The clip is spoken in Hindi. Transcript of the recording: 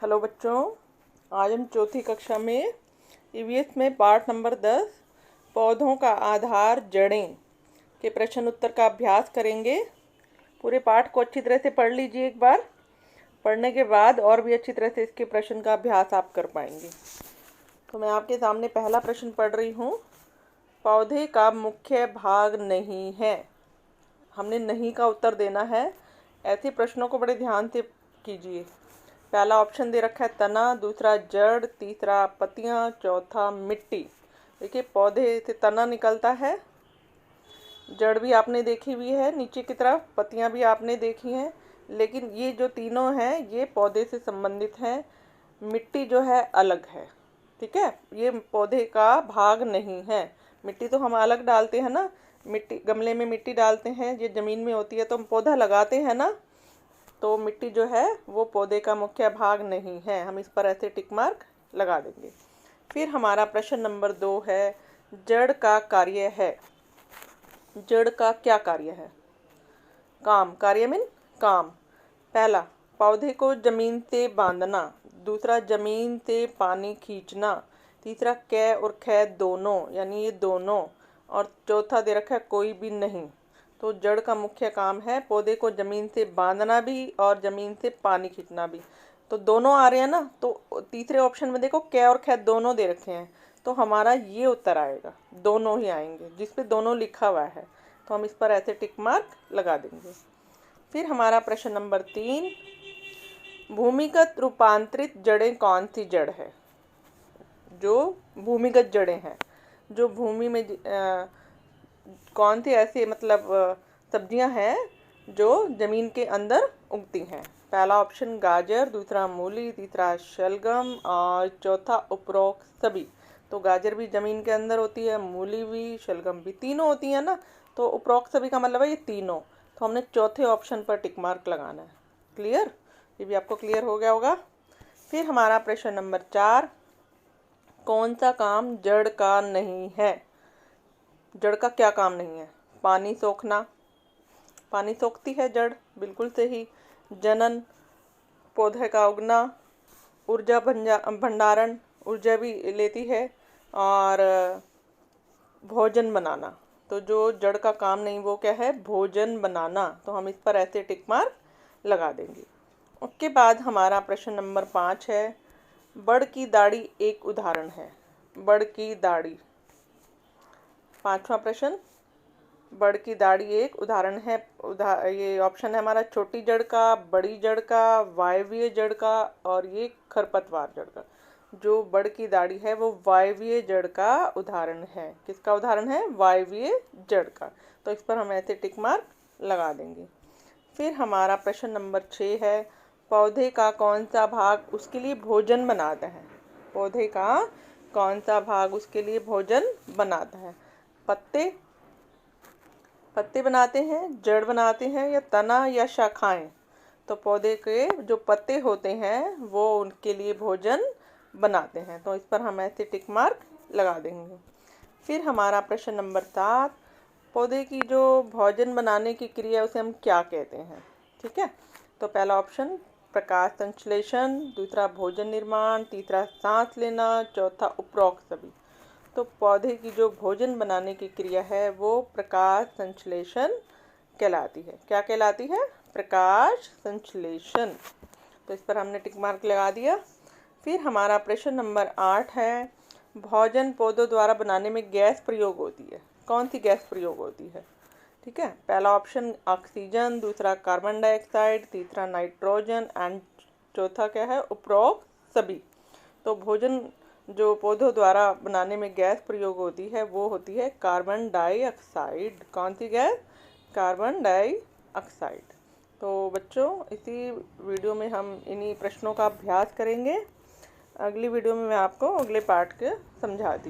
हेलो बच्चों, आज हम चौथी कक्षा में ईवीएस में पाठ नंबर 10 पौधों का आधार जड़ें के प्रश्न उत्तर का अभ्यास करेंगे। पूरे पाठ को अच्छी तरह से पढ़ लीजिए। एक बार पढ़ने के बाद और भी अच्छी तरह से इसके प्रश्न का अभ्यास आप कर पाएंगे। तो मैं आपके सामने पहला प्रश्न पढ़ रही हूँ। पौधे का मुख्य भाग नहीं है। हमने नहीं का उत्तर देना है। ऐसे प्रश्नों को बड़े ध्यान से कीजिए। पहला ऑप्शन दे रखा है तना, दूसरा जड़, तीसरा पत्तियां, चौथा मिट्टी। देखिए, पौधे से तना निकलता है, जड़ भी आपने देखी हुई है नीचे की तरफ, पत्तियां भी आपने देखी हैं, लेकिन ये जो तीनों हैं ये पौधे से संबंधित हैं। मिट्टी जो है अलग है। ठीक है, ये पौधे का भाग नहीं है। मिट्टी तो हम अलग डालते हैं ना, मिट्टी गमले में मिट्टी डालते हैं, ये ज़मीन में होती है तो हम पौधा लगाते हैं ना, तो मिट्टी जो है वो पौधे का मुख्य भाग नहीं है। हम इस पर ऐसे टिक मार्क लगा देंगे। फिर हमारा प्रश्न नंबर 2 है, जड़ का कार्य है। जड़ का क्या कार्य है? काम, कार्य मीन काम। पहला, पौधे को जमीन से बांधना, दूसरा जमीन से पानी खींचना, तीसरा कै और खै दोनों, यानी ये दोनों, और चौथा दे रखा है कोई भी नहीं। तो जड़ का मुख्य काम है पौधे को ज़मीन से बांधना भी और ज़मीन से पानी खींचना भी। तो दोनों आ रहे हैं ना, तो तीसरे ऑप्शन में देखो कै और खै दोनों दे रखे हैं, तो हमारा ये उत्तर आएगा, दोनों ही आएंगे, जिस पे दोनों लिखा हुआ है। तो हम इस पर ऐसे टिक मार्क लगा देंगे। फिर हमारा प्रश्न नंबर 3, भूमिगत रूपांतरित जड़ें कौन सी जड़ है? जो भूमिगत जड़ें हैं, जो भूमि में कौन सी ऐसी सब्जियां हैं जो ज़मीन के अंदर उगती हैं? पहला ऑप्शन गाजर, दूसरा मूली, तीसरा शलगम और चौथा उपरोक्त सभी। तो गाजर भी ज़मीन के अंदर होती है, मूली भी, शलगम भी, तीनों होती हैं ना, तो उपरोक्त सभी का मतलब है ये तीनों। तो हमने चौथे ऑप्शन पर टिक मार्क लगाना है। क्लियर? ये भी आपको क्लियर हो गया होगा। फिर हमारा प्रश्न नंबर 4, कौन सा काम जड़ का नहीं है? जड़ का क्या काम नहीं है? पानी सोखना, पानी सोखती है जड़, बिल्कुल सही। जनन, पौधे का उगना, ऊर्जा भंडारण, ऊर्जा भी लेती है, और भोजन बनाना। तो जो जड़ का काम नहीं वो क्या है? भोजन बनाना। तो हम इस पर ऐसे टिक मार्क लगा देंगे। उसके बाद हमारा प्रश्न नंबर 5 है, बड़ की दाढ़ी एक उदाहरण है। बड़ की दाढ़ी, पांचवा प्रश्न, बड़ की दाढ़ी एक उदाहरण है। ये ऑप्शन है हमारा छोटी जड़ का, बड़ी जड़ का, वायवीय जड़ का, और ये खरपतवार जड़ का। जो बड़ की दाढ़ी है वो वायवीय जड़ का उदाहरण है। किसका उदाहरण है? वायवीय जड़ का। तो इस पर हम ऐसे टिक मार्क लगा देंगे। फिर हमारा प्रश्न नंबर 6 है, पौधे का कौन सा भाग उसके लिए भोजन बनाता है? पौधे का कौन सा भाग उसके लिए भोजन बनाता है? पत्ते, पत्ते बनाते हैं, जड़ बनाते हैं, या तना या शाखाएं? तो पौधे के जो पत्ते होते हैं वो उनके लिए भोजन बनाते हैं। तो इस पर हम ऐसे टिक मार्क लगा देंगे। फिर हमारा प्रश्न नंबर 7, पौधे की जो भोजन बनाने की क्रिया उसे हम क्या कहते हैं? ठीक है, तो पहला ऑप्शन प्रकाश संश्लेषण, दूसरा भोजन निर्माण, तीसरा सांस लेना, चौथा उपरोक्त सभी। तो पौधे की जो भोजन बनाने की क्रिया है वो प्रकाश संश्लेषण कहलाती है। क्या कहलाती है? प्रकाश संश्लेषण। तो इस पर हमने टिक मार्क लगा दिया। फिर हमारा प्रश्न नंबर 8 है, भोजन पौधों द्वारा बनाने में गैस प्रयोग होती है। कौन सी गैस प्रयोग होती है? ठीक है, पहला ऑप्शन ऑक्सीजन, दूसरा कार्बन डाइऑक्साइड, तीसरा नाइट्रोजन, एंड चौथा क्या है? उपरोक्त सभी। तो भोजन जो पौधों द्वारा बनाने में गैस प्रयोग होती है वो होती है कार्बन डाइऑक्साइड। कौन सी गैस? Carbon dioxide. तो बच्चों, इसी वीडियो में हम इन्हीं प्रश्नों का अभ्यास करेंगे। अगली वीडियो में मैं आपको अगले पार्ट के समझाती हूँ।